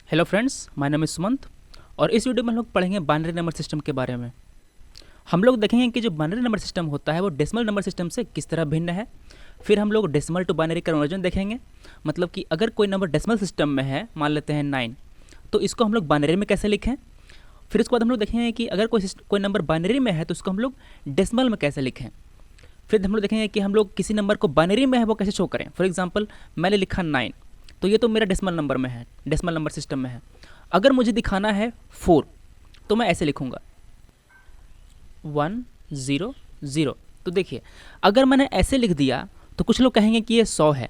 Hello friends, my name is Sumant और इस video में हम लोग पढ़ेंगे बाइनरी नंबर सिस्टम के बारे में। हम लोग देखेंगे कि जो बाइनरी नंबर सिस्टम होता है वो डेसिमल नंबर सिस्टम से किस तरह भिन्न है। फिर हम लोग डेसिमल टू बाइनरी कन्वर्जन देखेंगे, मतलब कि अगर कोई नंबर डेसिमल सिस्टम में है, मान लेते हैं 9, तो इसको हम लोग बाइनरी में कैसे लिखें। फिर उसके बाद हम लोग देखेंगे कि अगर कोई नंबर बाइनरी में है तो उसको हम लोग डेसिमल में कैसे लिखें। फिर हम लोग देखेंगे कि हम लोग किसी नंबर को बाइनरी में है वो कैसे शो करें। फॉर एग्जाम्पल मैंने लिखा 9, तो ये तो मेरा डेसिमल नंबर में है, डेसिमल नंबर सिस्टम में है। अगर मुझे दिखाना है 4 तो मैं ऐसे लिखूंगा 1 0 0। तो देखिए, अगर मैंने ऐसे लिख दिया तो कुछ लोग कहेंगे कि ये 100 है,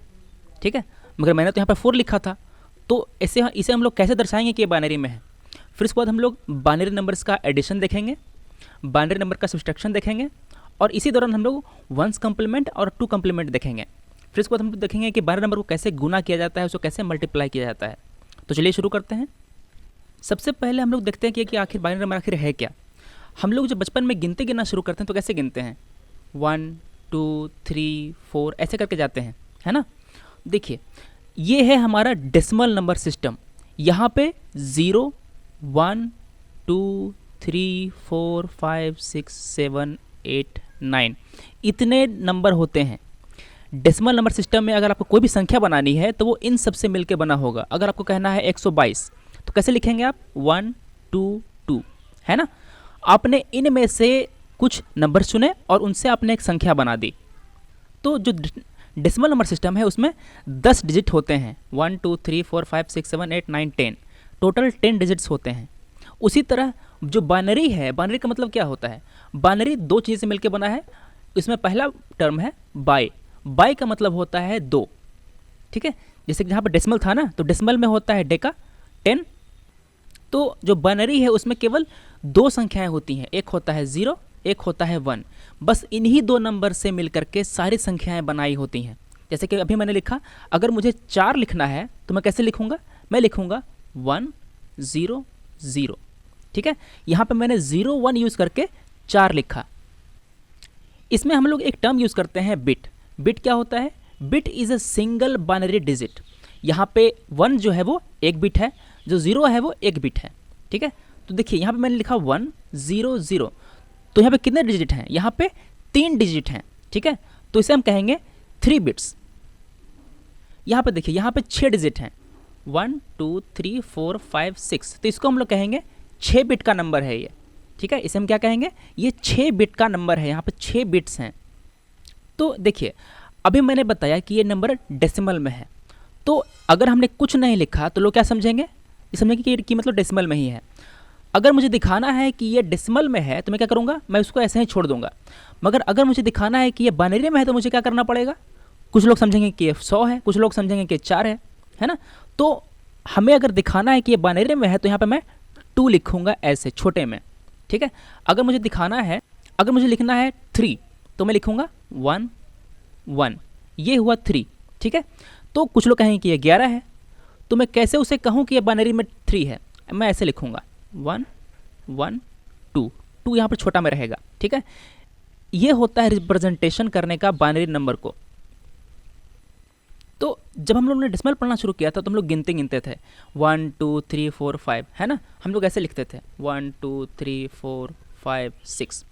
ठीक है, मगर मैंने तो यहाँ पर 4 लिखा था, तो इसे हम लोग कैसे दर्शाएंगे कि ये बाइनरी में है। फिर उसके बाद हम लोग बाइनरी नंबर्स का एडिशन देखेंगे, बाइनरी नंबर का सब्सट्रैक्शन देखेंगे, और इसी दौरान हम लोग 1s कम्प्लीमेंट और 2 कम्प्लीमेंट देखेंगे। फिर उसके बाद हम लोग देखेंगे कि बाइनरी नंबर को कैसे गुना किया जाता है, उसको कैसे मल्टीप्लाई किया जाता है। तो चलिए शुरू करते हैं। सबसे पहले हम लोग देखते हैं कि आखिर बाइनरी नंबर आखिर है क्या। हम लोग जब बचपन में गिनना शुरू करते हैं तो कैसे गिनते हैं, 1 2 3 4 ऐसे करके जाते हैं, है ना। देखिए, ये है हमारा डेसिमल नंबर सिस्टम। यहाँ पे 0 1 2 3 4 5 6 7 8 9 इतने नंबर होते हैं। डेसिमल नंबर सिस्टम में अगर आपको कोई भी संख्या बनानी है तो वो इन सब से मिलकर बना होगा। अगर आपको कहना है 122 तो कैसे लिखेंगे आप, 1 2 2, है ना। आपने इनमें से कुछ नंबर चुने और उनसे आपने एक संख्या बना दी। तो जो डेसिमल नंबर सिस्टम है उसमें 10 डिजिट होते हैं, 1 2 3 4 5 6 7 8 9 10, टोटल 10 डिजिट्स होते हैं। उसी तरह जो बाइनरी है, बाइनरी का मतलब क्या होता है, बाइनरी दो चीज़ से मिलकर बना है। इसमें पहला टर्म है बाई, बाई का मतलब होता है 2, ठीक है। जैसे कि यहाँ पर डेसिमल था ना, तो डेसिमल में होता है डेका 10। तो जो बाइनरी है उसमें केवल 2 संख्याएं होती हैं, एक होता है 0, एक होता है 1। बस इन्हीं 2 नंबर से मिलकर के सारी संख्याएं बनाई होती हैं। जैसे कि अभी मैंने लिखा, अगर मुझे 4 लिखना है तो मैं कैसे लिखूंगा, मैं लिखूंगा 1 0 0, ठीक है। यहाँ पे मैंने 0 1 यूज़ करके 4 लिखा। इसमें हम लोग एक टर्म यूज़ करते हैं बिट। बिट क्या होता है, bit is a single binary digit. यहाँ पे 1 जो है वो एक बिट है, जो 0 है वो एक बिट है, ठीक है। तो देखिए यहाँ पे मैंने लिखा 1 0 0, तो यहाँ पे कितने डिजिट हैं, यहाँ पे 3 डिजिट हैं, ठीक है। तो इसे हम कहेंगे 3 बिट्स। यहाँ पे देखिए, यहाँ पे 6 डिजिट हैं, 1 2 3 4 5 6, तो इसको हम लोग कहेंगे 6 बिट का नंबर है ये, ठीक है। इसे हम क्या कहेंगे, ये 6 बिट का नंबर है, यहाँ पे 6 बिट्स हैं। तो देखिए, अभी मैंने बताया कि ये नंबर डेसिमल में है, तो अगर हमने कुछ नहीं लिखा तो लोग क्या समझेंगे, ये समझेंगे कि मतलब डेसिमल में ही है। अगर मुझे दिखाना है कि ये डेसिमल में है तो मैं क्या करूँगा, मैं उसको ऐसे ही छोड़ दूंगा। मगर अगर मुझे दिखाना है कि ये बाइनरी में है तो मुझे क्या करना पड़ेगा, कुछ लोग समझेंगे कि ये 100 है, कुछ लोग समझेंगे कि 4 है ना। तो हमें अगर दिखाना है कि ये बाइनरी में है तो यहाँ पर मैं 2 लिखूँगा ऐसे छोटे में, ठीक है। अगर मुझे दिखाना है, अगर मुझे लिखना है 3 तो मैं लिखूँगा 1 1, ये हुआ 3, ठीक है। तो कुछ लोग कहेंगे कि ये 11 है, तो मैं कैसे उसे कहूँ कि ये बाइनरी में 3 है, मैं ऐसे लिखूँगा 1 1 2, 2 यहाँ पर छोटा में रहेगा, ठीक है। ये होता है रिप्रेजेंटेशन करने का बाइनरी नंबर को। तो जब हम लोग ने डेसिमल पढ़ना शुरू किया था तो हम लोग गिनते थे 1 2 3 4 5, है ना। हम लोग ऐसे लिखते थे 1 2 3 4 5 6।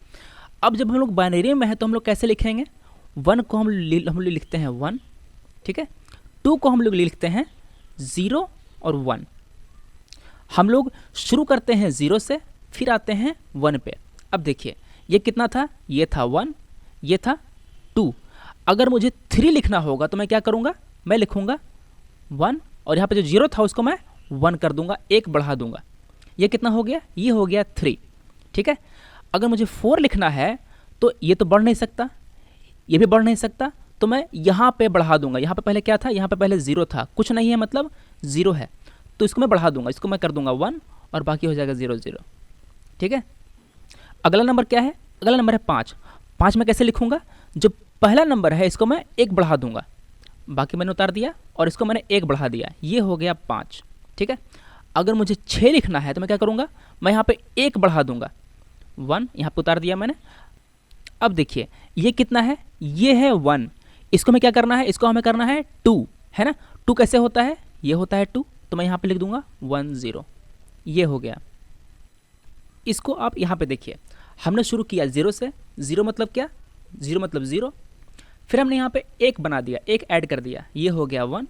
अब जब हम लोग बाइनरी में है तो हम लोग कैसे लिखेंगे, 1 को हम लोग लिखते हैं 1, ठीक है। 2 को हम लोग लिखते हैं 0 और 1। हम लोग शुरू करते हैं 0 से, फिर आते हैं 1 पे। अब देखिए, ये कितना था, ये था 1, ये था 2। अगर मुझे 3 लिखना होगा तो मैं क्या करूँगा, मैं लिखूँगा 1 और यहाँ पे जो 0 था उसको मैं 1 कर दूँगा, 1 बढ़ा दूँगा। ये कितना हो गया, ये हो गया 3, ठीक है। अगर मुझे 4 लिखना है तो ये तो बढ़ नहीं सकता, ये भी बढ़ नहीं सकता, तो मैं यहाँ पे बढ़ा दूंगा। यहाँ पे पहले क्या था, यहाँ पे पहले 0 था, कुछ नहीं है मतलब 0 है, तो इसको मैं बढ़ा दूंगा, इसको मैं कर दूंगा 1 और बाकी हो जाएगा 0 0, ठीक है। अगला नंबर क्या है, अगला नंबर है 5। 5 में कैसे लिखूंगा, जो पहला नंबर है इसको मैं 1 बढ़ा दूंगा, बाकी मैंने उतार दिया और इसको मैंने 1 बढ़ा दिया, ये हो गया 5, ठीक है। अगर मुझे 6 लिखना है तो मैं क्या करूँगा, मैं यहाँ पे 1 बढ़ा दूंगा, 1 यहाँ पे उतार दिया मैंने। अब देखिए ये कितना है, ये है 1, इसको हमें क्या करना है, इसको हमें करना है 2, है ना। 2 कैसे होता है, ये होता है 2, तो मैं यहाँ पे लिख दूंगा 10, ये हो गया। इसको आप यहाँ पे देखिए, हमने शुरू किया 0 से, 0 मतलब क्या, 0 मतलब 0, फिर हमने यहाँ पे एक बना दिया, एक ऐड कर दिया, ये हो गया 1,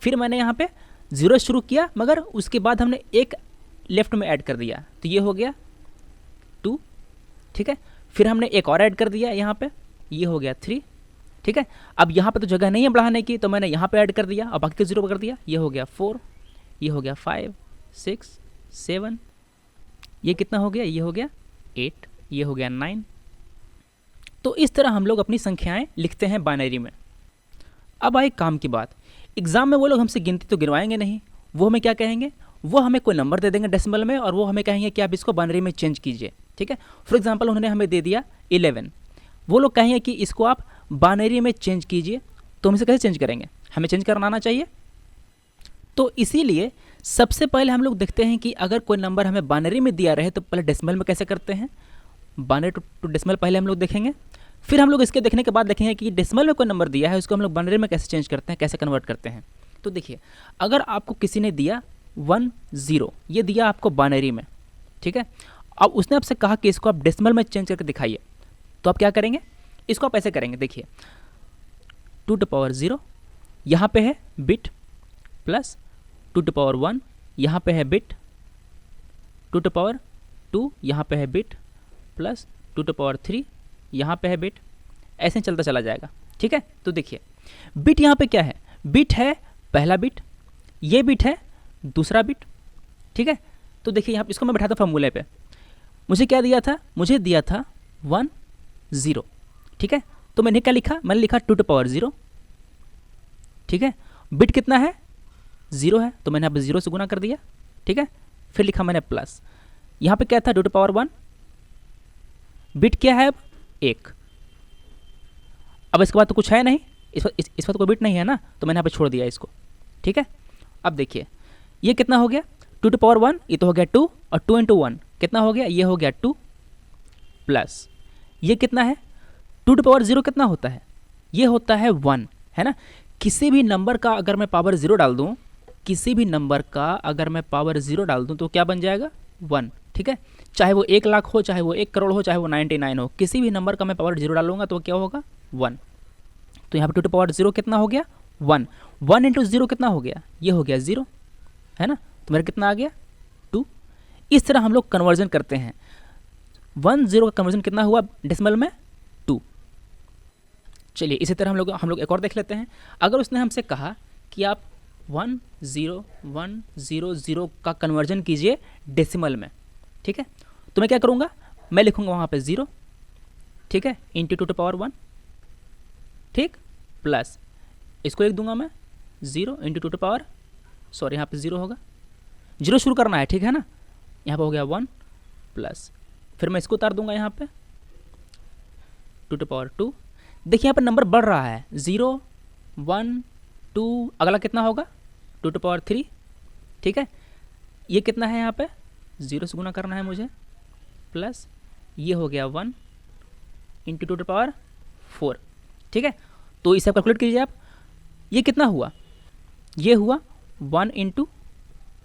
फिर मैंने यहाँ पे 0 शुरू किया मगर उसके बाद हमने एक लेफ्ट में ऐड कर दिया, तो ये हो गया 2, ठीक है। फिर हमने एक और ऐड कर दिया यहाँ पे, ये हो गया 3, ठीक है। अब यहाँ पे तो जगह नहीं है बढ़ाने की, तो मैंने यहाँ पे ऐड कर दिया और बाकी के 0 कर दिया, ये हो गया 4, ये हो गया 5, 6, 7, ये कितना हो गया, ये हो गया 8, ये हो गया 9। तो इस तरह हम लोग अपनी संख्याएं लिखते हैं बाइनरी में। अब आए काम की बात, एग्जाम में वो लोग हमसे गिनती तो गिनवाएंगे नहीं, वो हमें क्या कहेंगे, वो हमें कोई नंबर दे देंगे डेसिमल में और वो हमें कहेंगे कि आप इसको बाइनरी में चेंज कीजिए, ठीक है। फॉर एग्जांपल उन्होंने हमें दे दिया 11, वो लोग कहेंगे कि इसको आप बाइनरी में चेंज कीजिए, तो हम इसे कैसे चेंज करेंगे, हमें चेंज करना आना चाहिए। तो इसीलिए सबसे पहले हम लोग देखते हैं कि अगर कोई नंबर हमें बाइनरी में दिया रहे तो पहले डेसिमल में कैसे करते हैं, बाइनरी टू डेसिमल पहले हम लोग देखेंगे, फिर हम लोग इसके देखने के बाद देखेंगे कि डेसिमल में कोई नंबर दिया है उसको हम लोग बाइनरी में कैसे चेंज करते हैं, कैसे कन्वर्ट करते हैं। तो देखिए, अगर आपको किसी ने दिया 10, ये दिया आपको बाइनरी में, ठीक है। अब उसने आपसे कहा कि इसको आप डेसिमल में चेंज करके दिखाइए, तो आप क्या करेंगे, इसको आप ऐसे करेंगे, देखिए 2⁻0 यहाँ पे है बिट, प्लस 2⁻1 यहाँ पे है बिट, 2⁻2 यहाँ पे है बिट, प्लस 2⁻3 यहाँ पे है बिट, ऐसे चलता चला जाएगा, ठीक है। तो देखिए बिट यहाँ पे क्या है, बिट है पहला बिट, ये बिट है दूसरा बिट, ठीक है। तो देखिए यहाँ इसको मैं बैठाता फॉर्मूले पे, मुझे क्या दिया था, मुझे दिया था 10, ठीक है। तो मैंने क्या लिखा, मैंने लिखा 2⁻0, ठीक है। बिट कितना है, 0 है, तो मैंने यहाँ पे 0 से गुना कर दिया, ठीक है। फिर लिखा मैंने प्लस, यहाँ पे क्या था 2⁻1, बिट क्या है अब 1, अब इसके बाद तो कुछ है नहीं, इस पर तो कोई बिट नहीं है ना, तो मैंने यहाँ पे छोड़ दिया इसको, ठीक है। अब देखिए ये कितना हो गया, 2⁻1 ये तो हो गया 2, और 2 × 1 कितना हो गया, ये हो गया 2, प्लस ये कितना है, 2⁻0 कितना होता है, ये होता है 1, है ना। किसी भी नंबर का अगर मैं पावर 0 डाल दूँ, किसी भी नंबर का अगर मैं पावर 0 डाल दूँ तो क्या बन जाएगा 1, ठीक है। चाहे वो 1 लाख हो, चाहे वो 1 करोड़ हो, चाहे वो 99 हो, किसी भी नंबर का मैं पावर 0 डालूंगा तो क्या होगा 1। तो यहाँ पे 2⁻0 कितना हो गया 1, 1 × 0 कितना हो गया, ये हो गया 0, है ना। तो मेरा कितना आ गया 2। इस तरह हम लोग कन्वर्जन करते हैं, 10 का कन्वर्जन कितना हुआ डेसिमल में 2। चलिए इसी तरह हम लोग एक और देख लेते हैं। अगर उसने हमसे कहा कि आप 10100 का कन्वर्जन कीजिए डेसिमल में, ठीक है। तो मैं क्या करूँगा, मैं लिखूँगा वहाँ पे 0, ठीक है, इंटू 2⁻1, ठीक, प्लस इसको लिख दूंगा मैं 0 इंटू 2 सॉरी यहाँ पे 0 होगा, 0 शुरू करना है, ठीक है ना। यहाँ पे हो गया 1, प्लस फिर मैं इसको उतार दूंगा यहाँ पे 2⁻2। देखिए यहाँ पे नंबर बढ़ रहा है, 0, 1, 2, अगला कितना होगा 2⁻3, ठीक है। ये कितना है यहाँ पे 0 से गुना करना है मुझे, प्लस ये हो गया 1 इंटू 2⁻4, ठीक है। तो इसे कैलकुलेट कीजिए आप, ये कितना हुआ, ये हुआ 1 ×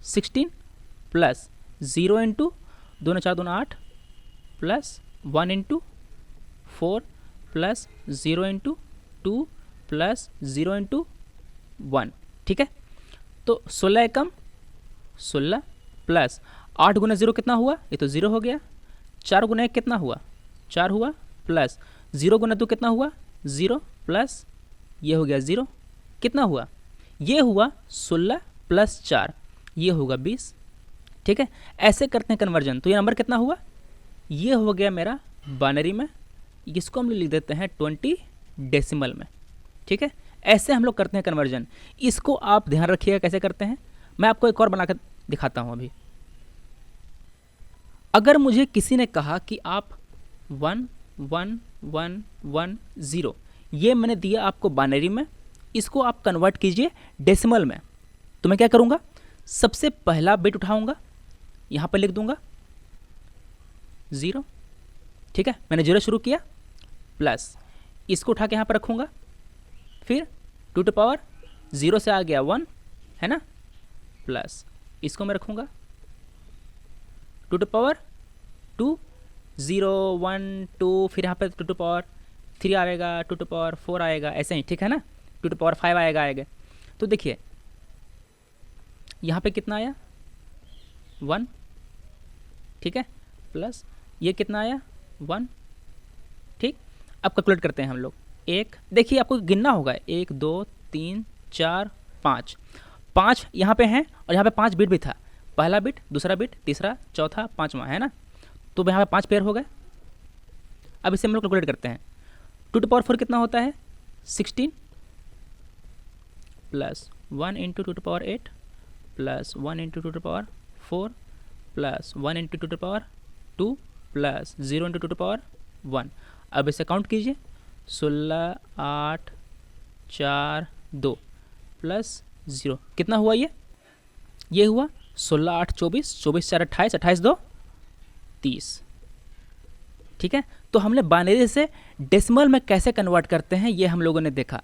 16 प्लस 0 × 2 × 4 = 8 प्लस 1 × 4 प्लस 0 × 2 प्लस 0 × 1, ठीक है। तो 16 एकम 16 प्लस 8 × 0 कितना हुआ, ये तो 0 हो गया, 4 × 1 कितना हुआ 4 हुआ, प्लस 0 × 2 कितना हुआ 0, प्लस ये हो गया 0, कितना हुआ, ये हुआ 16 प्लस 4, ये होगा 20, ठीक है। ऐसे करते हैं कन्वर्जन। तो ये नंबर कितना हुआ, ये हो गया मेरा बाइनरी में, इसको हम लोग लिख देते हैं 20 डेसिमल में, ठीक है। ऐसे हम लोग करते हैं कन्वर्जन। इसको आप ध्यान रखिएगा कैसे करते हैं, मैं आपको एक और बनाकर दिखाता हूँ अभी। अगर मुझे किसी ने कहा कि आप 1 1 1 1 0 ये मैंने दिया आपको बाइनरी में, इसको आप कन्वर्ट कीजिए डेसिमल में, तो मैं क्या करूँगा, सबसे पहला बिट उठाऊँगा, यहाँ पर लिख दूँगा 0, ठीक है। मैंने 0 शुरू किया, प्लस इसको उठा के यहाँ पर रखूँगा, फिर 2⁻0 से आ गया 1, है ना, प्लस इसको मैं रखूँगा 2 टू पावर 2, 0 1 2, फिर यहाँ पे 2 टू पावर 3 आएगा, 2 टू पावर 4 आएगा, ऐसे ही, ठीक है ना, 2 टू पावर 5 आएगा। तो देखिए यहाँ पे कितना आया 1, ठीक है, प्लस ये कितना आया 1, ठीक। अब कैलकुलेट करते हैं हम लोग। एक देखिए आपको गिनना होगा, 1 2 3 4 5, 5 यहाँ पे हैं और यहाँ पे 5 बिट भी था, पहला बिट, दूसरा बिट, तीसरा, चौथा, पाँचवा, है ना। तो यहाँ पे 5 पेयर हो गए। अब इसे हम लोग कैलकुलेट करते हैं। 2 टू पावर 4 कितना होता है 16, plus 1 into 2 to power 8, plus 1 into 2 to power 4, plus 1 into 2 to power 2, plus 0 into 2 to power 1। अब इसे काउंट कीजिए, 16 8 4 2 प्लस 0 कितना हुआ ये हुआ 16 8 24, 24 4 28, 28 2 30, ठीक है। तो हमने बाइनरी से डेसिमल में कैसे कन्वर्ट करते हैं ये हम लोगों ने देखा।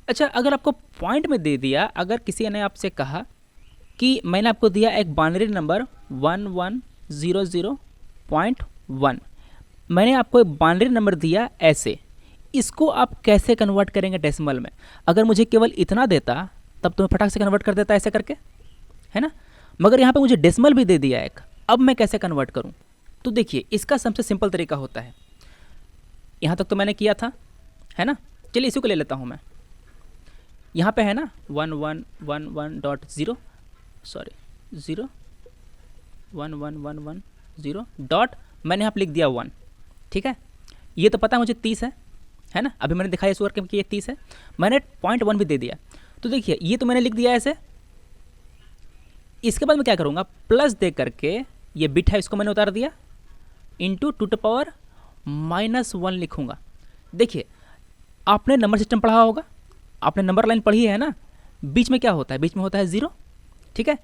अच्छा, अगर आपको पॉइंट में दे दिया, अगर किसी ने आपसे कहा कि मैंने आपको दिया एक बाइनरी नंबर 1100.1, मैंने आपको एक बाइनरी नंबर दिया ऐसे, इसको आप कैसे कन्वर्ट करेंगे डेसिमल में। अगर मुझे केवल इतना देता तब तो मैं फटाक से कन्वर्ट कर देता ऐसे करके, है ना, मगर यहाँ पे मुझे डेसिमल भी दे दिया एक, अब मैं कैसे कन्वर्ट करूँ। तो देखिए इसका सबसे सिंपल तरीका होता है, यहाँ तक तो मैंने किया था, है ना, चलिए इसी को ले लेता हूँ मैं। यहाँ पे है ना 1111.0, सॉरी 0 1111.0 डॉट, मैंने यहाँ पे लिख दिया 1, ठीक है। ये तो पता है मुझे 30 है ना, अभी मैंने दिखाया इस वर्क कि ये 30 है, मैंने 0.1 भी दे दिया। तो देखिए ये तो मैंने लिख दिया ऐसे। इसके बाद मैं क्या करूँगा, प्लस दे करके ये बिट है इसको मैंने उतार दिया, इंटू 2 टू पावर -1 लिखूँगा। देखिए आपने नंबर सिस्टम पढ़ा होगा, आपने नंबर लाइन पढ़ी है ना, बीच में क्या होता है, बीच में होता है 0, ठीक है।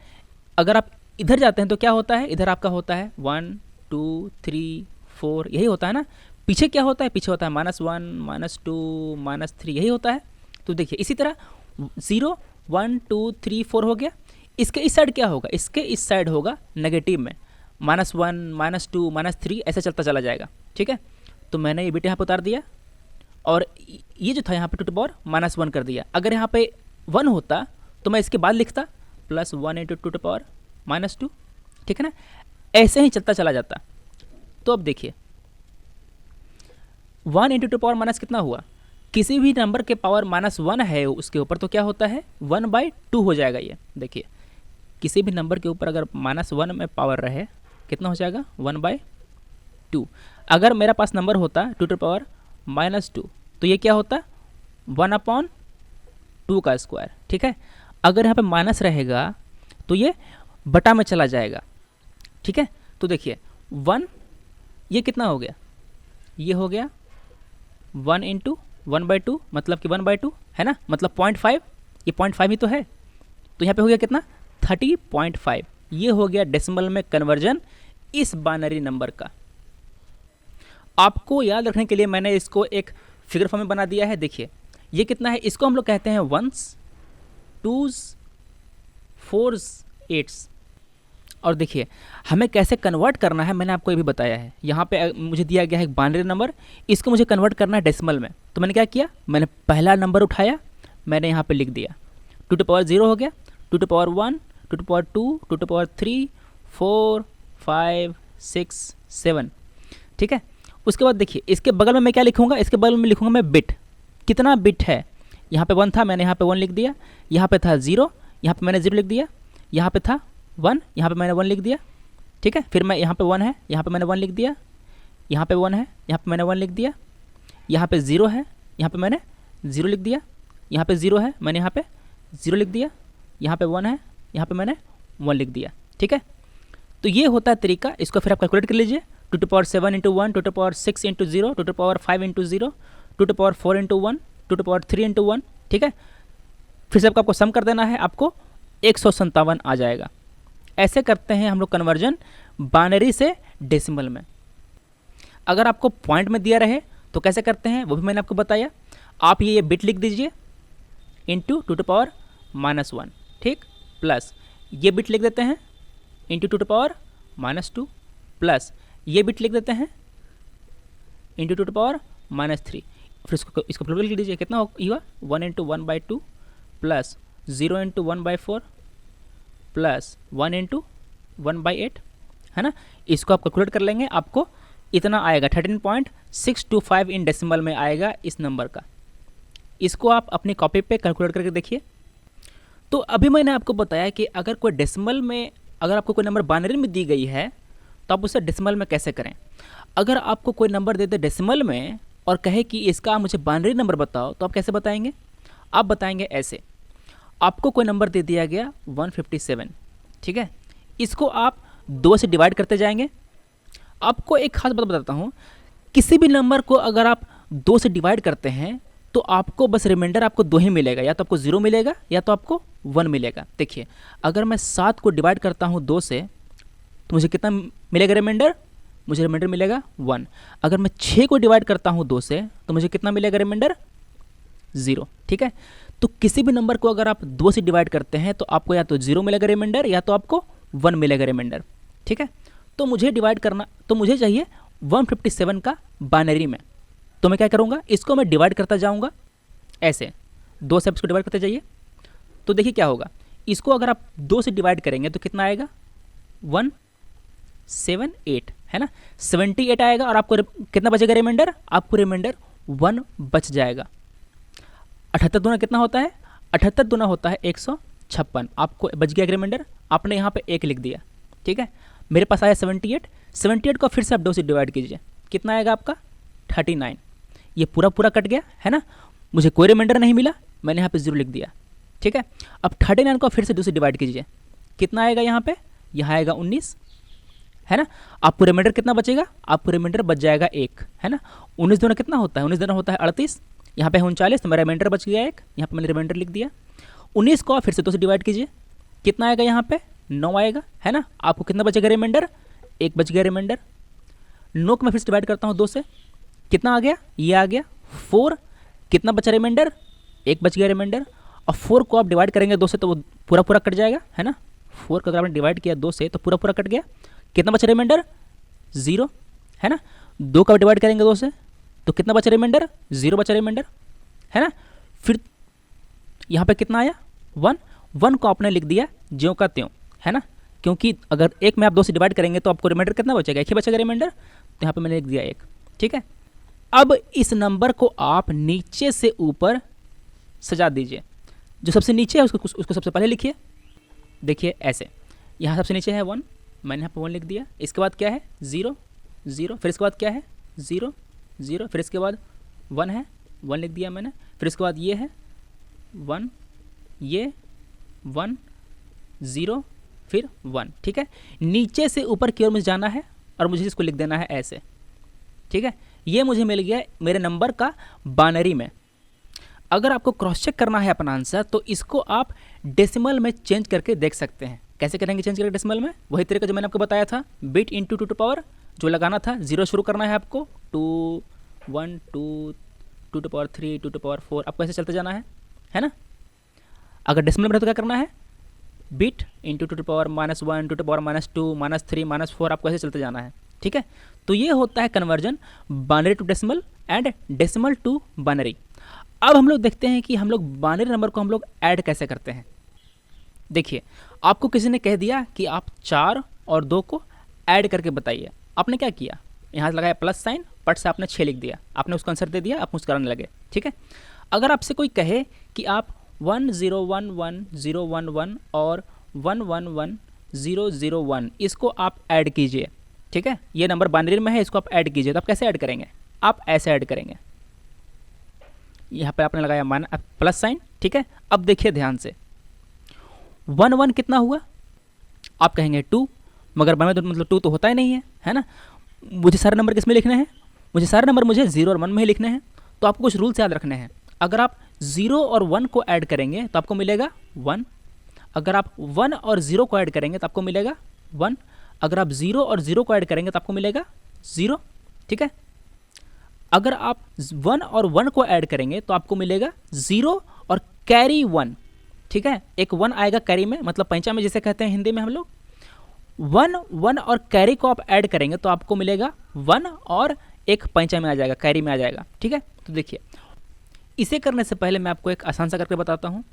अगर आप इधर जाते हैं तो क्या होता है, इधर आपका होता है 1 2 3 4, यही होता है ना। पीछे क्या होता है, पीछे होता है -1 -2 -3, यही होता है। तो देखिए इसी तरह 0 1 2 3 4 हो गया। इसके इस साइड क्या होगा, इसके इस साइड होगा नेगेटिव में -1 -2 -3, ऐसा चलता चला जाएगा, ठीक है। तो मैंने ये बिट यहाँ पर उतार दिया और ये जो था यहाँ पे 2 टू पावर -1 कर दिया। अगर यहाँ पे 1 होता तो मैं इसके बाद लिखता +1 इंटू 2 टू पावर -2, ठीक है ना, ऐसे ही चलता चला जाता। तो अब देखिए 1 इंटू 2 पावर माइनस कितना हुआ, किसी भी नंबर के पावर -1 है उसके ऊपर तो क्या होता है 1/2 हो जाएगा। ये देखिए किसी भी नंबर के ऊपर अगर -1 में पावर रहे कितना हो जाएगा 1/2। अगर मेरा पास नंबर होता 2 टू पावर -2 तो ये क्या होता 1/2 का स्क्वायर, ठीक है। अगर यहाँ पे माइनस रहेगा तो ये बटा में चला जाएगा, ठीक है। तो देखिए 1, ये कितना हो गया, ये हो गया 1 इंटू 1/2, मतलब कि 1/2 है ना, मतलब 0.5, ये 0.5 ही तो है। तो यहाँ पे हो गया कितना 30.5। ये हो गया डेसिमल में कन्वर्जन इस बाइनरी नंबर का। आपको याद रखने के लिए मैंने इसको एक फिगर फॉर्म में बना दिया है। देखिए ये कितना है, इसको हम लोग कहते हैं 1s 2s 4s 8s। और देखिए हमें कैसे कन्वर्ट करना है मैंने आपको ये भी बताया है। यहाँ पे मुझे दिया गया है एक बाइनरी नंबर, इसको मुझे कन्वर्ट करना है डेसिमल में। तो मैंने क्या किया, मैंने पहला नंबर उठाया, मैंने यहाँ पे लिख दिया 2 टू पावर 0 हो गया, 2 to power 1, 2 to power 2, 2 to power 3 4 5 6 7, ठीक है। उसके बाद देखिए इसके बगल में मैं क्या लिखूँगा, इसके बगल में लिखूँगा मैं बिट, कितना बिट है। यहाँ पे 1 था, मैंने यहाँ पे 1 लिख दिया, यहाँ पे था 0, यहाँ पे मैंने 0 लिख दिया, यहाँ पे था 1, यहाँ पे मैंने 1 लिख दिया, ठीक है। फिर मैं यहाँ पे 1 है, यहाँ पे मैंने 1 लिख दिया, यहाँ पे 1 है, यहाँ पे मैंने 1 लिख दिया, यहाँ पे 0 है, यहाँ पे मैंने 0 लिख दिया, यहाँ पे 0 है, मैंने यहाँ पे 0 लिख दिया, यहाँ पे 1 है, यहाँ पे मैंने 1 लिख दिया, ठीक है। तो ये होता है तरीका। इसको फिर आप कैलकुलेट कर लीजिए, 2 to power 7 into 1, 2 to power 6 into 0, 2 to power 5 into 0, 2 to power 4 into 1, 2 to power 3 into 1, ठीक है। फिर से आपको सम कर देना है, आपको 157 आ जाएगा। ऐसे करते हैं हम लोग कन्वर्जन बाइनरी से डेसिमल में। अगर आपको पॉइंट में दिया रहे तो कैसे करते हैं वो भी मैंने आपको बताया। आप ये बिट लिख दीजिए इंटू 2 टू पावर -1, ठीक, प्लस ये बिट लिख देते हैं into two the power -2 plus ये बिट लिख देते हैं इंटू टू द पावर -3। फिर इसको प्लूरल लिख दीजिए, कितना हुआ 1 into 1/2 plus 0 into 1/4 plus 1 into 1/8, है ना। इसको आप कैलकुलेट कर लेंगे, आपको इतना आएगा 13.625 इन डेसिमल में आएगा इस नंबर का। इसको आप अपनी कॉपी पे कैलकुलेट करके देखिए। तो अभी मैंने आपको बताया कि अगर कोई डेसिमल में, अगर आपको कोई नंबर बाइनरी में दी गई है तो आप उसे डेसिमल में कैसे करें। अगर आपको कोई नंबर दे दे डेसिमल में और कहे कि इसका आप मुझे बाइनरी नंबर बताओ, तो आप कैसे बताएंगे। आप बताएंगे ऐसे, आपको कोई नंबर दे दिया गया 157, ठीक है, इसको आप 2 से डिवाइड करते जाएंगे। आपको एक खास बात बताता हूँ, किसी भी नंबर को अगर आप 2 से डिवाइड करते हैं तो आपको बस रिमाइंडर आपको 2 ही मिलेगा, या तो आपको 0 मिलेगा या तो आपको 1 मिलेगा। देखिए, अगर मैं 7 को डिवाइड करता हूँ 2 से तो मुझे कितना मिलेगा रिमाइंडर, मुझे रिमाइंडर मिलेगा 1। अगर मैं 6 को डिवाइड करता हूँ 2 से तो मुझे कितना मिलेगा रिमाइंडर 0, ठीक है। तो किसी भी नंबर को अगर आप 2 से डिवाइड करते हैं तो आपको या तो 0 मिलेगा रिमाइंडर या तो आपको 1 मिलेगा रिमाइंडर, ठीक है। तो मुझे डिवाइड करना, तो मुझे चाहिए 157 का बाइनरी में। तो मैं क्या करूँगा, इसको मैं डिवाइड करता जाऊँगा ऐसे, 2 से इसको डिवाइड करते जाइए। तो देखिए क्या होगा, इसको अगर आप 2 से डिवाइड करेंगे तो कितना आएगा 178, है ना, 78 आएगा। और आपको कितना बचेगा रिमाइंडर, आपको रिमाइंडर 1 बच जाएगा। 78 दूना कितना होता है, 78 दूना होता है 156। आपको बच गया रिमाइंडर, आपने यहाँ पे 1 लिख दिया, ठीक है। मेरे पास आया 78 को फिर से आप 2 से डिवाइड कीजिए, कितना आएगा आपका 39। ये पूरा पूरा कट गया, है ना, मुझे कोई रिमाइंडर नहीं मिला, मैंने यहाँ पे 0 लिख दिया, ठीक है। अब 39 को फिर से 2 से डिवाइड कीजिए, कितना आएगा यहाँ पे, यहाँ आएगा 19, है ना। आपको रिमाइंडर कितना बचेगा, आपको रिमाइंडर बच जाएगा 1, है ना। 19 दूना कितना होता है, 19 दूना होता है 38, यहाँ पे है 39, तो मेरा रिमाइंडर बच गया 1, यहाँ पे मैंने रिमाइंडर लिख दिया। 19 को फिर से 2 से डिवाइड कीजिए, कितना आएगा यहाँ पे 9 आएगा, है ना। आपको कितना बचेगा रिमाइंडर, 1 बच गया रिमाइंडर। 9 को मैं फिर से डिवाइड करता हूँ 2 से, कितना आ गया, ये आ गया 4, कितना बचा रिमाइंडर, 1 बच गया रिमाइंडर। और 4 को आप डिवाइड करेंगे 2 से तो वो पूरा पूरा कट जाएगा, है ना। 4 को अगर आपने डिवाइड किया 2 से तो पूरा पूरा कट गया, कितना बचा रिमाइंडर 0, है ना। 2 का डिवाइड करेंगे 2 से तो कितना बचा रिमाइंडर, 0 बचा रिमाइंडर, है ना। फिर यहाँ पे कितना आया 1 को आपने लिख दिया ज्यों का त्यों, है ना, क्योंकि अगर 1 में आप 2 से डिवाइड करेंगे तो आपको रिमाइंडर कितना बचेगा, 1 ही बचेगा रिमाइंडर, तो यहाँ पे मैंने लिख दिया 1, ठीक है। अब इस नंबर को आप नीचे से ऊपर सजा दीजिए, जो सबसे नीचे है उसको सबसे पहले लिखिए। देखिए ऐसे, यहाँ सबसे नीचे है 1, मैंने यहाँ पे 1 लिख दिया। इसके बाद क्या है 0 0, फिर इसके बाद क्या है 0 0, फिर इसके बाद 1 है 1 लिख दिया मैंने। फिर इसके बाद ये है 1, ये 1 0, फिर 1, ठीक है। नीचे से ऊपर की ओर मुझे जाना है और मुझे इसको लिख देना है ऐसे, ठीक है। ये मुझे मिल गया मेरे नंबर का बाइनरी में। अगर आपको क्रॉस चेक करना है अपना आंसर तो इसको आप डेसिमल में चेंज करके देख सकते हैं। कैसे करेंगे चेंज करके डेसिमल में, वही तरीका जो मैंने आपको बताया था, बिट इंटू 2 टू पावर जो लगाना था, 0 शुरू करना है आपको, 2 1 2 2 टू पावर 3 2 टू पावर 4, आपको ऐसे चलते जाना है ना। अगर डेसिमल में तो क्या करना है, bit into 2 to power -1 2 to power -2 -3 -4, आपको ऐसे चलते जाना है, ठीक है। तो ये होता है conversion binary to decimal and decimal to binary. अब हम लोग देखते हैं कि हम लोग बाइनरी नंबर को हम लोग ऐड कैसे करते हैं। देखिए, आपको किसी ने कह दिया कि आप 4 और 2 को ऐड करके बताइए, आपने क्या किया, यहाँ से लगाया प्लस साइन, पट से आपने 6 लिख दिया, आपने उसको आंसर दे दिया, आप मुस्कुराने लगे, ठीक है। अगर आपसे कोई कहे कि आप 1 0 1 1 0 1 1 और 1 1 1 0 0 1 इसको आप ऐड कीजिए, ठीक है, ये नंबर बाइनरी में है, इसको आप ऐड कीजिए, तो आप कैसे ऐड करेंगे, आप ऐसे ऐड करेंगे। यहाँ पे आपने लगाया प्लस साइन, ठीक है। अब देखिए ध्यान से, 1 1 कितना हुआ, आप कहेंगे 2, मगर बाइनरी में मतलब 2 तो होता ही नहीं है ना। मुझे सारे नंबर किस में लिखने हैं, मुझे सारे नंबर मुझे 0 और 1 में ही लिखने हैं। तो आपको कुछ रूल्स याद रखने हैं। अगर आप 0 और 1 को ऐड करेंगे तो आपको मिलेगा 1, अगर आप 1 और 0 को ऐड करेंगे तो आपको मिलेगा 1, अगर आप 0 और 0 को ऐड करेंगे तो आपको मिलेगा 0, ठीक है। अगर आप 1 और 1 को ऐड करेंगे तो आपको मिलेगा 0 और कैरी 1, ठीक ठीक है। एक 1 आएगा कैरी में, मतलब पैंचा में जिसे कहते हैं हिंदी में हम लोग। 1 और कैरी को आप ऐड करेंगे तो आपको मिलेगा 1 और एक पैंचा में आ जाएगा, कैरी में आ जाएगा, ठीक है। तो देखिए, इसे करने से पहले मैं आपको एक आसान सा करके बताता हूँ।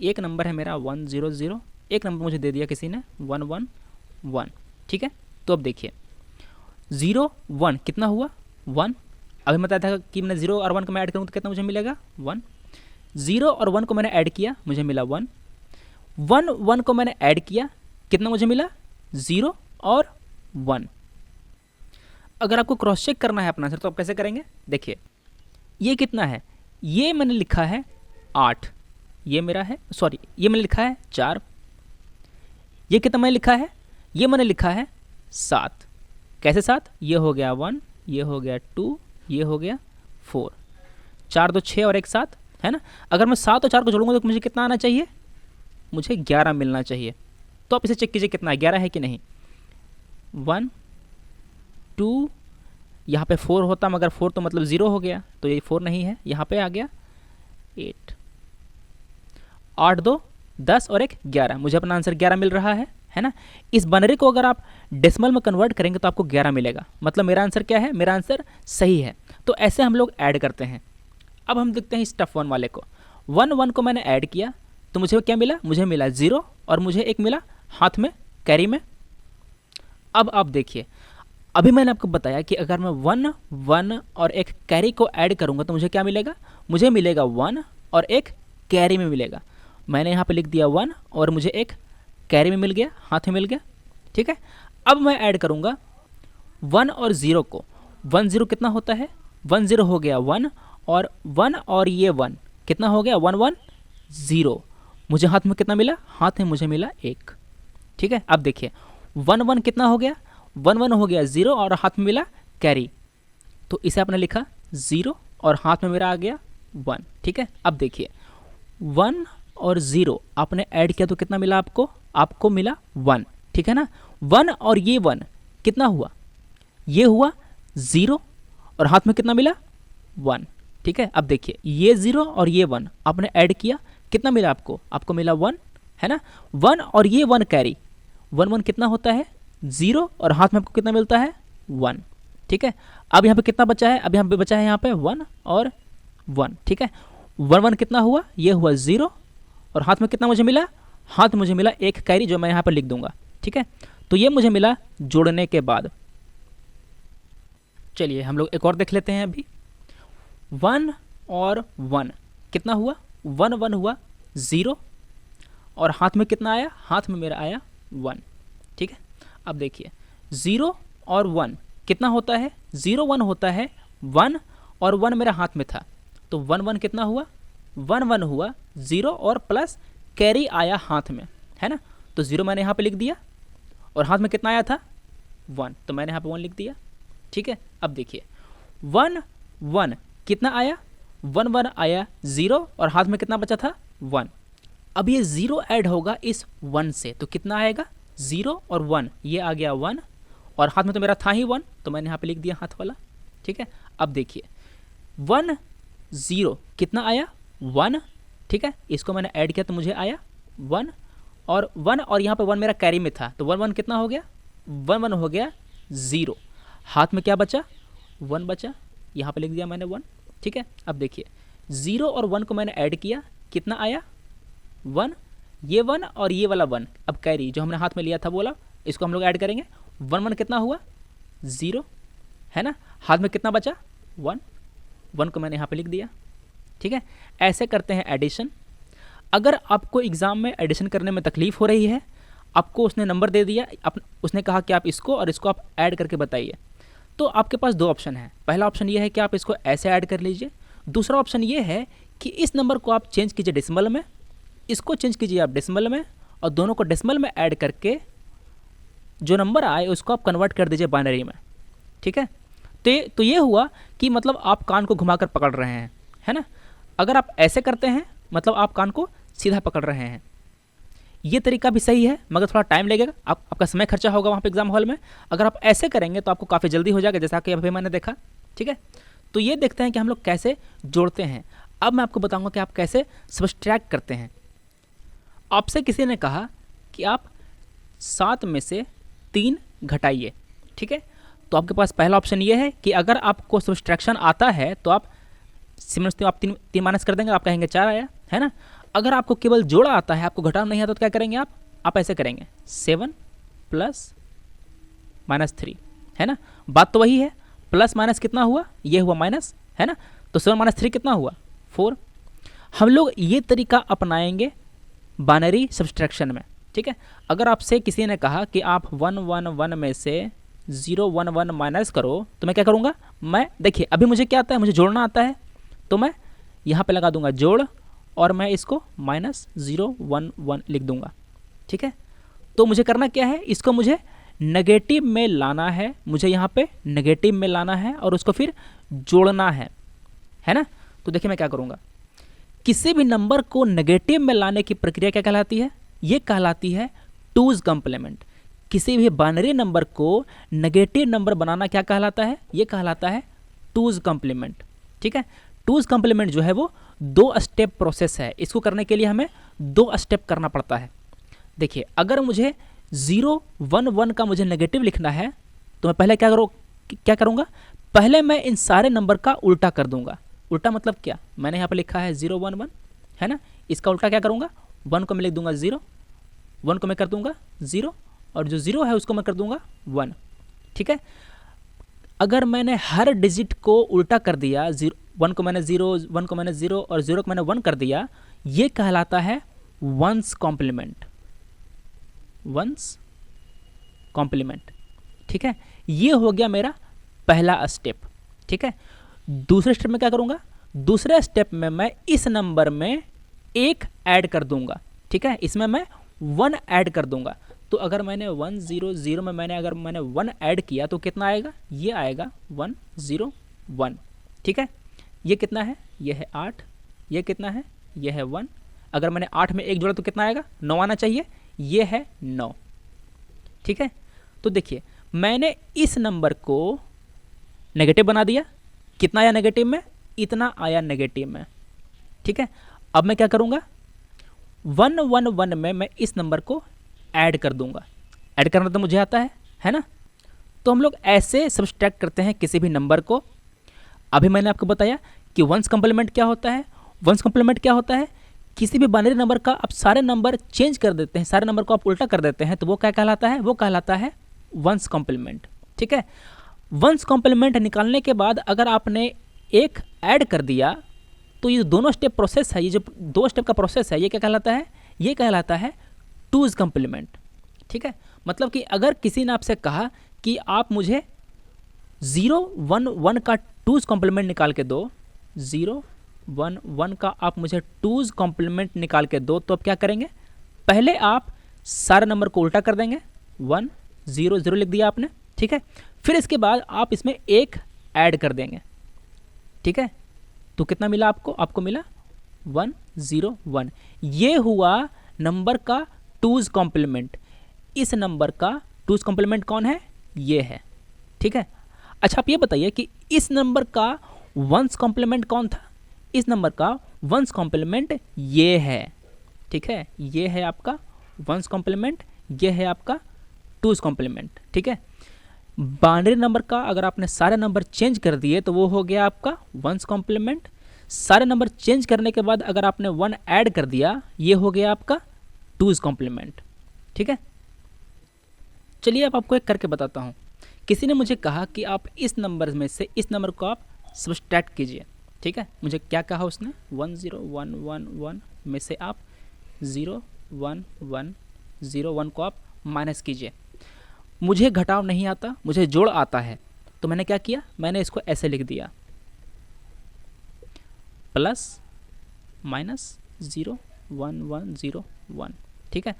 एक नंबर है मेरा 100, एक नंबर मुझे दे दिया किसी ने 111, ठीक है। तो अब देखिए 0 1 कितना हुआ 1। अभी मैं बताया था कि मैं 0 और 1 को मैं ऐड करूँ तो कितना मुझे मिलेगा 1। 0 और 1 को मैंने ऐड किया, मुझे मिला 1। 1 1 को मैंने ऐड किया, कितना मुझे मिला 0 और 1। अगर आपको क्रॉस चेक करना है अपना आंसर तो आप कैसे करेंगे, देखिए ये कितना है, ये मैंने लिखा है 8, ये मेरा है, सॉरी ये मैंने लिखा है 4, ये कितना मैंने लिखा है, ये मैंने लिखा है 7। कैसे 7, ये हो गया 1, ये हो गया 2, ये हो गया 4, 4 2 6 और एक 7 है ना। अगर मैं 7 और 4 को जोड़ूंगा तो मुझे कितना आना चाहिए, मुझे 11 मिलना चाहिए। तो आप इसे चेक कीजिए कितना है, 11 है कि नहीं। 1 2, यहाँ पे 4 होता मगर 4 तो मतलब 0 हो गया, तो ये 4 नहीं है, यहाँ पे आ गया 8। 8 2 10 और एक 11, मुझे अपना आंसर 11 मिल रहा है ना। इस बाइनरी को अगर आप डेसिमल में कन्वर्ट करेंगे तो आपको 11 मिलेगा, मतलब मेरा आंसर क्या है, मेरा आंसर सही है। तो ऐसे हम लोग ऐड करते हैं। अब हम देखते हैं इस टफ 1 वाले को। 1 1 को मैंने ऐड किया तो मुझे क्या मिला, मुझे मिला 0 और मुझे एक मिला हाथ में कैरी में। अब आप देखिए, अभी मैंने आपको बताया कि अगर मैं 1 1 और एक कैरी को ऐड करूंगा तो मुझे क्या मिलेगा, मुझे मिलेगा 1 और एक कैरी में मिलेगा। मैंने यहाँ पे लिख दिया 1 और मुझे एक कैरी में मिल गया, हाथ में मिल गया, ठीक है। अब मैं ऐड करूँगा 1 और 0 को। 1 0 कितना होता है, 1 0 हो गया 1 और ये 1 कितना हो गया 1 1 0। मुझे हाथ में कितना मिला, हाथ में मुझे मिला 1, ठीक है। अब देखिए 1 1 कितना हो गया, 1 1 हो गया 0 और हाथ में मिला कैरी, तो इसे आपने लिखा 0 और हाथ में मेरा आ गया 1, ठीक है। अब देखिए 1 और 0 आपने ऐड किया तो कितना मिला आपको, आपको मिला 1, ठीक है ना। 1 और ये 1 कितना हुआ, ये हुआ 0 और हाथ में कितना मिला 1, ठीक है। अब देखिए ये 0 और ये 1 आपने ऐड किया, कितना मिला आपको, आपको मिला 1, है ना। 1 और ये 1 कैरी, 1 1 कितना होता है 0 और हाथ में आपको कितना मिलता है 1, ठीक है। अब यहाँ पे कितना बचा है, अब यहाँ पे बचा है यहाँ पे 1 और 1, ठीक है। 1 1 कितना हुआ, ये हुआ 0 और हाथ में कितना मुझे मिला, हाथ में मुझे मिला एक कैरी जो मैं यहाँ पर लिख दूंगा, ठीक है। तो ये मुझे मिला जोड़ने के बाद। चलिए हम लोग एक और देख लेते हैं अभी। 1 और 1 कितना हुआ, 1 1 हुआ 0 और हाथ में कितना आया, हाथ में मेरा आया 1, ठीक है। अब देखिए 0 और 1 कितना होता है, 0 1 होता है 1 और 1 मेरा हाथ में था, तो 1 1 कितना हुआ, 1 1 हुआ 0 और प्लस कैरी आया हाथ में, है ना। तो 0 मैंने यहाँ पे लिख दिया और हाथ में कितना आया था 1, तो मैंने यहाँ पे 1 लिख दिया, ठीक है। अब देखिए 1 1 कितना आया, 1 1 आया 0 और हाथ में कितना बचा था 1। अब ये 0 ऐड होगा इस 1 से, तो कितना आएगा 0 और 1, ये आ गया 1 और हाथ में तो मेरा था ही 1, तो मैंने यहाँ पे लिख दिया हाथ वाला, ठीक है। अब देखिए 1 0 कितना आया 1, ठीक है। इसको मैंने ऐड किया तो मुझे आया 1 और यहाँ पे 1 मेरा कैरी में था, तो 1 1 कितना हो गया, 1 1 हो गया 0, हाथ में क्या बचा 1 बचा, यहाँ पे लिख दिया मैंने 1, ठीक है। अब देखिए 0 और 1 को मैंने ऐड किया, कितना आया 1, ये 1 और ये वाला 1, अब कैरी जो हमने हाथ में लिया था बोला, इसको हम लोग ऐड करेंगे। 1 1 कितना हुआ 0, है ना। हाथ में कितना बचा 1, 1 को मैंने यहाँ पे लिख दिया, ठीक है। ऐसे करते हैं एडिशन। अगर आपको एग्ज़ाम में एडिशन करने में तकलीफ़ हो रही है, आपको उसने नंबर दे दिया, उसने कहा कि आप इसको और इसको आप ऐड करके बताइए, तो आपके पास 2 ऑप्शन है। पहला ऑप्शन ये है कि आप इसको ऐसे ऐड कर लीजिए, दूसरा ऑप्शन ये है कि इस नंबर को आप चेंज कीजिए डेसिमल में, इसको चेंज कीजिए आप डेसिमल में और दोनों को डेसिमल में ऐड करके जो नंबर आए उसको आप कन्वर्ट कर दीजिए बाइनरी में, ठीक है। तो ये हुआ कि मतलब आप कान को घुमाकर पकड़ रहे हैं, है ना। अगर आप ऐसे करते हैं मतलब आप कान को सीधा पकड़ रहे हैं। ये तरीका भी सही है मगर थोड़ा टाइम लगेगा, आपका समय खर्चा होगा वहाँ पे एग्जाम हॉल में। अगर आप ऐसे करेंगे तो आपको काफ़ी जल्दी हो जाएगा, जैसा कि अभी मैंने देखा, ठीक है। तो ये देखते हैं कि हम लोग कैसे जोड़ते हैं। अब मैं आपको बताऊंगा कि आप कैसे सब्सट्रैक्ट करते हैं। आपसे किसी ने कहा कि आप 7 में से 3 घटाइए, ठीक है। तो आपके पास पहला ऑप्शन ये है कि अगर आपको सब्सट्रैक्शन आता है तो आप समझते हो, आप 3 माइनस कर देंगे, आप कहेंगे 4 आया, है ना। अगर आपको केवल जोड़ा आता है, आपको घटाना नहीं आता, तो क्या करेंगे आप ऐसे करेंगे 7 प्लस माइनस 3, है ना। बात तो वही है, प्लस माइनस कितना हुआ, ये हुआ माइनस, है ना। तो 7 माइनस 3 कितना हुआ 4। हम लोग ये तरीका अपनाएंगे बाइनरी सब्सट्रैक्शन में, ठीक है। अगर आपसे किसी ने कहा कि आप 1 1 1 में से 0 1 1 माइनस करो, तो मैं क्या करूँगा, मैं देखिए अभी मुझे क्या आता है, मुझे जोड़ना आता है, तो मैं यहाँ पे लगा दूंगा जोड़, और मैं इसको -0 1 1 लिख दूंगा, ठीक है। तो मुझे करना क्या है, इसको मुझे नेगेटिव में लाना है, मुझे यहाँ पे नेगेटिव में लाना है और उसको फिर जोड़ना है ना। तो देखिए मैं क्या करूँगा, किसी भी नंबर को नेगेटिव में लाने की प्रक्रिया क्या कहलाती है, ये कहलाती है टूज कॉम्प्लीमेंट। किसी भी बाइनरी नंबर को नेगेटिव नंबर बनाना क्या कहलाता है, ये कहलाता है टूज कॉम्प्लीमेंट, ठीक है। टूज कॉम्प्लीमेंट जो है वो 2 स्टेप प्रोसेस है, इसको करने के लिए हमें 2 स्टेप करना पड़ता है। देखिए अगर मुझे 0 1 1 का मुझे नेगेटिव लिखना है, तो मैं पहले क्या करूँगा, पहले मैं इन सारे नंबर का उल्टा कर दूंगा। उल्टा मतलब क्या, मैंने यहाँ पर लिखा है 0 1 1, है ना। इसका उल्टा क्या करूँगा, 1 को मैं लिख दूंगा 0, 1 को मैं कर दूंगा 0, और जो 0 है उसको मैं कर दूंगा 1, ठीक है। अगर मैंने हर डिजिट को उल्टा कर दिया, 1 को मैंने 0, 1 को मैंने 0 और 0 को मैंने 1 कर दिया, ये कहलाता है वंस कॉम्प्लीमेंट, वंस कॉम्प्लीमेंट, ठीक है। ये हो गया मेरा पहला स्टेप, ठीक है। दूसरे स्टेप में क्या करूँगा, दूसरे स्टेप में मैं इस नंबर में 1 ऐड कर दूंगा, ठीक है। इसमें मैं 1 ऐड कर दूंगा। तो अगर मैंने 1 0 0 में अगर मैंने 1 ऐड किया तो कितना आएगा, ये आएगा 1 0 1, ठीक है। ये कितना है, ये है 8, ये कितना है, ये है 1। अगर मैंने 8 में 1 जोड़ा तो कितना आएगा, 9 आना चाहिए, ये है 9, ठीक है। तो देखिए मैंने इस नंबर को नेगेटिव बना दिया, कितना आया नेगेटिव में, इतना आया नेगेटिव में, ठीक है। अब मैं क्या करूँगा, 1 1 1 में मैं इस नंबर को ऐड कर दूंगा। ऐड करना तो मुझे आता है ना। तो हम लोग ऐसे सब्सट्रैक्ट करते हैं किसी भी नंबर को। अभी मैंने आपको बताया कि वंस कॉम्प्लीमेंट क्या होता है। वंस कॉम्प्लीमेंट क्या होता है, किसी भी बाइनरी नंबर का आप सारे नंबर चेंज कर देते हैं, सारे नंबर को आप उल्टा कर देते हैं, तो वो क्या कहलाता है, वो कहलाता है वंस कॉम्प्लीमेंट, ठीक है। वंस कॉम्प्लीमेंट निकालने के बाद अगर आपने 1 ऐड कर दिया, तो ये दोनों स्टेप प्रोसेस है, ये जो 2 स्टेप का प्रोसेस है, ये क्या कहलाता है, ये कहलाता है टूज कॉम्प्लीमेंट, ठीक है। मतलब कि अगर किसी ने आपसे कहा कि आप मुझे 0 1 1 का टूज कॉम्प्लीमेंट निकाल के दो, 0 1 1 का आप मुझे टूज कॉम्प्लीमेंट निकाल के दो, तो आप क्या करेंगे, पहले आप सारे नंबर को उल्टा कर देंगे, 1 0 0 लिख दिया आपने, ठीक है। फिर इसके बाद आप इसमें 1 ऐड कर देंगे, ठीक है। तो कितना मिला आपको, आपको मिला 1 0 1। ये हुआ नंबर का टूज कॉम्प्लीमेंट। इस नंबर का टूज कॉम्प्लीमेंट कौन है, ये है, ठीक है। अच्छा आप ये बताइए कि इस नंबर का वंस कॉम्प्लीमेंट कौन था, इस नंबर का वंस कॉम्प्लीमेंट ये है, ठीक है। ये है आपका वंस कॉम्प्लीमेंट, ये है आपका टूज कॉम्प्लीमेंट, ठीक है। बाइनरी नंबर का अगर आपने सारे नंबर चेंज कर दिए तो वो हो गया आपका वंस कॉम्प्लीमेंट। सारे नंबर चेंज करने के बाद अगर आपने 1 ऐड कर दिया, ये हो गया आपका टूज कॉम्प्लीमेंट, ठीक है। चलिए अब आपको एक करके बताता हूँ। किसी ने मुझे कहा कि आप इस नंबर में से इस नंबर को आप सब्सट्रैक्ट कीजिए, ठीक है। मुझे क्या कहा उसने, 1 0 1 1 1 में से आप 0 1 1 0 1 को आप माइनस कीजिए। मुझे घटाव नहीं आता, मुझे जोड़ आता है, तो मैंने क्या किया, मैंने इसको ऐसे लिख दिया, प्लस माइनस 0 1 1 0 1, ठीक है।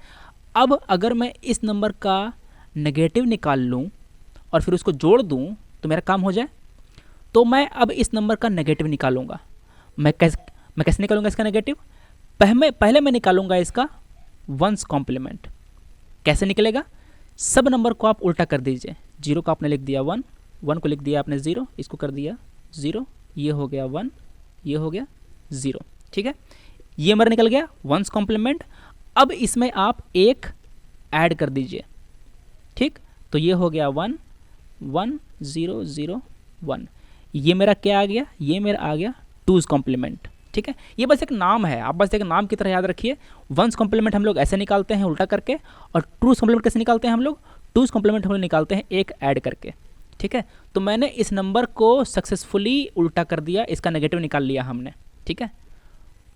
अब अगर मैं इस नंबर का नेगेटिव निकाल लूँ और फिर उसको जोड़ दूँ तो मेरा काम हो जाए, तो मैं अब इस नंबर का नेगेटिव निकालूंगा। मैं कैसे निकालूंगा इसका नेगेटिव, पहले मैं निकालूंगा इसका वंस कॉम्प्लीमेंट। कैसे निकलेगा, सब नंबर को आप उल्टा कर दीजिए। 0 का आपने लिख दिया 1, 1 को लिख दिया आपने 0, इसको कर दिया 0, ये हो गया 1, ये हो गया 0, ठीक है। ये हमारा निकल गया वंस कॉम्प्लीमेंट। अब इसमें आप एक ऐड कर दीजिए, ठीक। तो ये हो गया 1 1 0 0 1, ये मेरा क्या आ गया, ये मेरा आ गया 2's कॉम्प्लीमेंट, ठीक है। ये बस एक नाम है, आप बस एक नाम की तरह याद रखिए। 1's कॉम्प्लीमेंट हम लोग ऐसे निकालते हैं उल्टा करके, और 2's कॉम्प्लीमेंट कैसे निकालते हैं हम लोग, 2's कॉम्प्लीमेंट हम लोग निकालते हैं एक ऐड करके, ठीक है। तो मैंने इस नंबर को सक्सेसफुली उल्टा कर दिया, इसका नेगेटिव निकाल लिया हमने, ठीक है।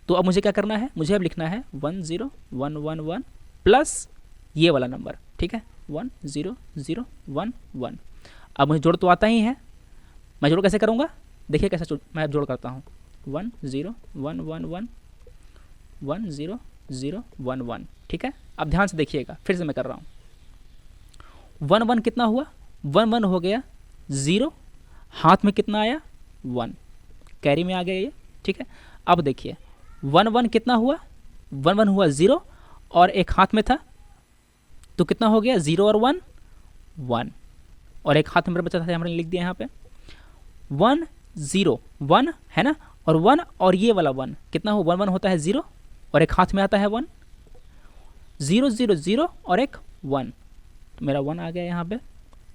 तो अब मुझे क्या करना है, मुझे अब लिखना है 1 0 1 1 1 प्लस ये वाला नंबर, ठीक है, 1 0 0 1 1। अब मुझे जोड़ तो आता ही है, मैं जोड़ कैसे करूँगा, देखिए कैसे मैं जोड़ करता हूँ, 1 0 1 1 1 1 0 0 1 1, ठीक है। अब ध्यान से देखिएगा, फिर से मैं कर रहा हूँ। 1 1 कितना हुआ, 1 1 हो गया 0, हाथ में कितना आया 1, कैरी में आ गया ये, ठीक है। अब देखिए 1 1 कितना हुआ, 1 1 हुआ 0 और एक हाथ में था, तो कितना हो गया 0 और 1 1, और एक हाथ में मेरा बचा था, हमने लिख दिया यहाँ पे 1 0 1 है ना, और 1 और ये वाला 1 कितना हो, 1 1 होता है 0 और एक हाथ में आता है 1, 0 0 0 और एक 1, तो मेरा 1 आ गया यहाँ पे,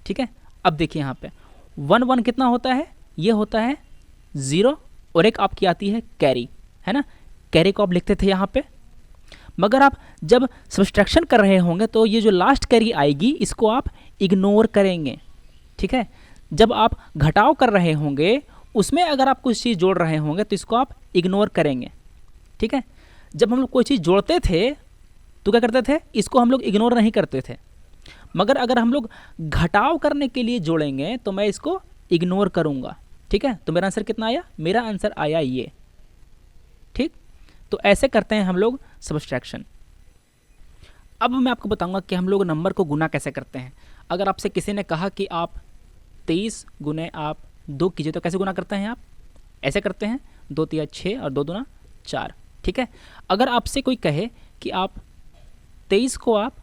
ठीक है। अब देखिए यहाँ पे 1 1 कितना होता है, ये होता है 0 और एक आपकी आती है कैरी, है ना, कैरी को आप लिखते थे यहाँ पे। मगर आप जब सब्सट्रैक्शन कर रहे होंगे तो ये जो लास्ट कैरी आएगी इसको आप इग्नोर करेंगे, ठीक है। जब आप घटाव कर रहे होंगे उसमें अगर आप कुछ चीज़ जोड़ रहे होंगे तो इसको आप इग्नोर करेंगे, ठीक है। जब हम लोग कोई चीज़ जोड़ते थे तो क्या करते थे, इसको हम लोग इग्नोर नहीं करते थे, मगर अगर हम लोग घटाव करने के लिए जोड़ेंगे तो मैं इसको इग्नोर करूँगा, ठीक है। तो मेरा आंसर कितना आया, मेरा आंसर आया ये, ठीक। तो ऐसे करते हैं हम लोग सब्सट्रैक्शन। अब मैं आपको बताऊंगा कि हम लोग नंबर को गुना कैसे करते हैं। अगर आपसे किसी ने कहा कि आप 23 गुने आप 2 कीजिए तो कैसे गुना करते हैं, आप ऐसे करते हैं 2 3 6 और 2 दूना 4, ठीक है। अगर आपसे कोई कहे कि आप 23 को आप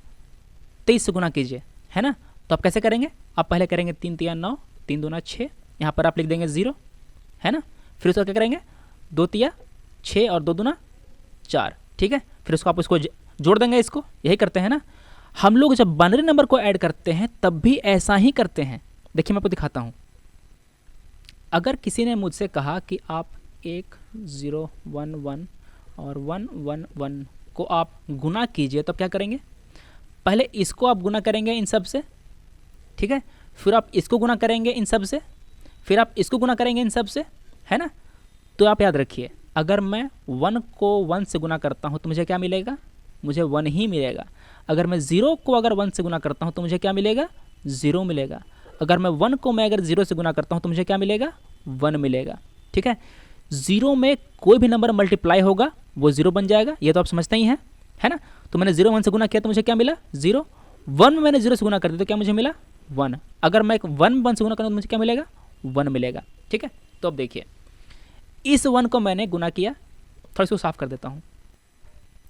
23 से गुना कीजिए, है ना, तो आप कैसे करेंगे, आप पहले करेंगे 3 3 9 3 दूना 6, यहाँ पर आप लिख देंगे 0, है ना। फिर उसको क्या करेंगे 2 3 6 और 2 दूना 4, ठीक है। फिर उसको आप उसको जोड़ देंगे, इसको यही करते हैं ना हम लोग। जब बाइनरी नंबर को ऐड करते हैं तब भी ऐसा ही करते हैं। देखिए मैं आपको दिखाता हूँ। अगर किसी ने मुझसे कहा कि आप 1 0 1 1 और 1 1 1 को आप गुना कीजिए तो क्या करेंगे, पहले इसको आप गुना करेंगे इन सब से, ठीक है। फिर आप इसको गुना करेंगे इन सब से, फिर आप इसको गुना करेंगे इन सब से, है ना। तो आप याद रखिए अगर मैं 1 को 1 से गुना करता हूँ तो मुझे क्या मिलेगा, मुझे 1 ही मिलेगा। अगर मैं 0 को अगर 1 से गुना करता हूँ तो मुझे क्या मिलेगा, 0 मिलेगा। अगर मैं 1 को मैं अगर 0 से गुना करता हूँ तो मुझे क्या मिलेगा, 1 मिलेगा, ठीक है। 0 में कोई भी नंबर मल्टीप्लाई होगा वो 0 बन जाएगा, ये तो आप समझते ही हैं, है ना। तो मैंने 0 1 से गुना किया तो मुझे क्या मिला 0, 1 में मैंने 0 से गुना कर दिया तो क्या मुझे मिला 1। अगर मैं 1 से गुना करूँ तो मुझे क्या मिलेगा 1 मिलेगा, ठीक है। तो अब देखिए इस 1 को मैंने गुना किया, थोड़ा इसको साफ कर देता हूँ।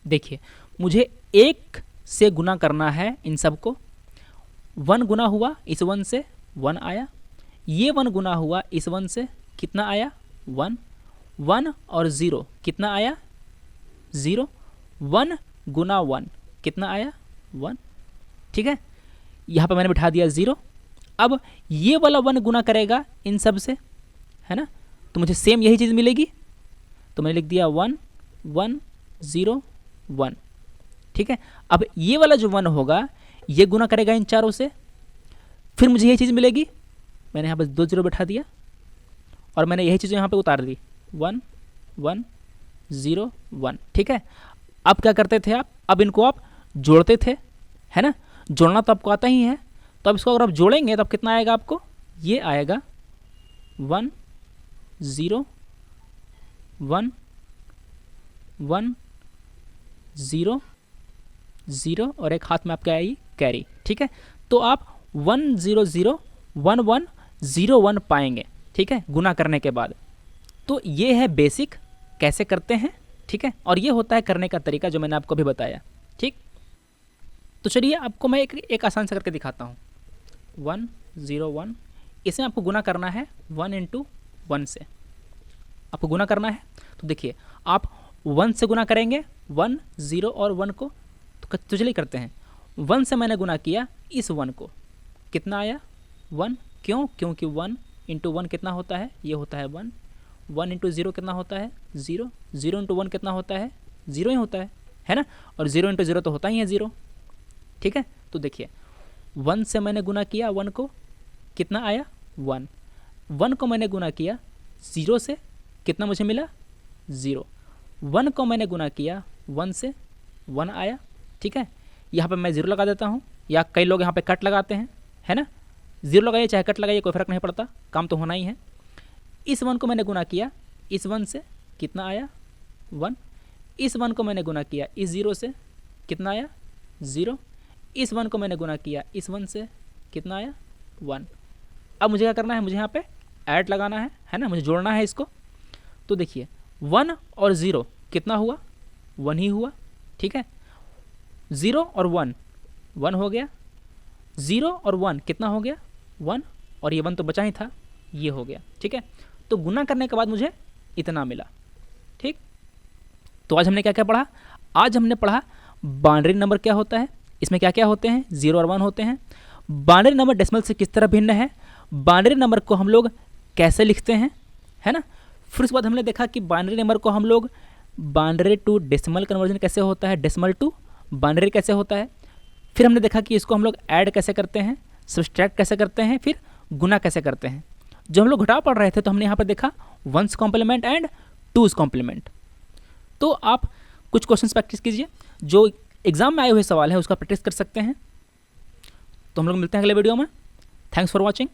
देखिए मुझे 1 से गुना करना है इन सब को, 1 गुना हुआ इस 1 से 1 आया, ये 1 गुना हुआ इस 1 से कितना आया 1, 1 और 0 कितना आया 0, 1 गुना 1 कितना आया 1, ठीक है। यहाँ पर मैंने बिठा दिया 0। अब ये वाला 1 गुना करेगा इन सब से, है ना, तो मुझे सेम यही चीज़ मिलेगी, तो मैंने लिख दिया 1 1 0 1, ठीक है। अब ये वाला जो 1 होगा ये गुना करेगा इन चारों से, फिर मुझे यही चीज़ मिलेगी, मैंने यहाँ पर 2 0 बैठा दिया और मैंने यही चीज़ यहाँ पे उतार दी 1 1 0 1, ठीक है। अब क्या करते थे आप, अब इनको आप जोड़ते थे, है ना, जोड़ना तो आपको आता ही है। तो अब इसको अगर आप जोड़ेंगे तो अब कितना आएगा आपको, ये आएगा 1 0 1 1 0 0 और एक हाथ में आपके आई कैरी, ठीक है। तो आप 1 0 0 1 1 0 1 पाएंगे, ठीक है, गुना करने के बाद। तो ये है बेसिक कैसे करते हैं, ठीक है, और ये होता है करने का तरीका जो मैंने आपको अभी बताया, ठीक। तो चलिए आपको मैं एक आसान से करके दिखाता हूँ। 1 0 1, इसमें आपको गुना करना है 1 इंटू 1 से, आपको गुना करना है। तो देखिए आप 1 से गुना करेंगे 1 0 और 1 को, तो चलिए करते हैं। 1 से मैंने गुना किया इस 1 को, कितना आया 1। क्यों? क्योंकि 1 इंटू 1 कितना होता है, ये होता है 1। 1 इंटू 0 कितना होता है 0। 0 इंटू 1 कितना होता है 0 ही होता है ना। और 0 इंटू 0 तो होता ही है 0, ठीक है। तो देखिए 1 से मैंने गुना किया 1 को, कितना आया 1। 1 को मैंने गुना किया 0 से, कितना मुझे मिला 0। 1 को मैंने गुना किया 1 से, 1 आया, ठीक है। यहाँ पे मैं 0 लगा देता हूँ, या कई लोग यहाँ पे कट लगाते हैं, है ना। 0 लगाइए चाहे कट लगाइए, कोई फ़र्क नहीं पड़ता, काम तो होना ही है। इस 1 को मैंने गुना किया इस 1 से, कितना आया 1। इस 1 को मैंने गुना किया इस 0 से, कितना आया 0। इस 1 को मैंने गुना किया इस 1 से, कितना आया 1। अब मुझे क्या करना है, मुझे यहाँ पे ऐड लगाना है ना, मुझे जोड़ना है इसको। तो देखिए 1 और 0 कितना हुआ 1 ही हुआ, ठीक है। 0 और 1 1 हो गया, 0 और 1 कितना हो गया 1, और ये 1 तो बचा ही था, ये हो गया, ठीक है। तो गुना करने के बाद मुझे इतना मिला, ठीक। तो आज हमने क्या क्या पढ़ा, आज हमने पढ़ा बाइनरी नंबर क्या होता है, इसमें क्या क्या होते हैं, 0 और 1 होते हैं। बाइनरी नंबर डेसिमल से किस तरह भिन्न है, बाइनरी नंबर को हम लोग कैसे लिखते हैं, है ना। फिर उसके बाद हमने देखा कि बाइनरी नंबर को हम लोग बाइनरी टू डेसिमल कन्वर्जन कैसे होता है, डेसिमल टू बाइनरी कैसे होता है। फिर हमने देखा कि इसको हम लोग ऐड कैसे करते हैं, सब्सट्रैक्ट कैसे करते हैं, फिर गुना कैसे करते हैं। जब हम लोग घटाव पढ़ रहे थे तो हमने यहाँ पर देखा 1's complement and 2's complement. तो आप कुछ क्वेश्चंस प्रैक्टिस कीजिए, जो एग्जाम में आए हुए सवाल है उसका प्रैक्टिस कर सकते हैं। तो हम लोग मिलते हैं अगले वीडियो में। Thanks for watching.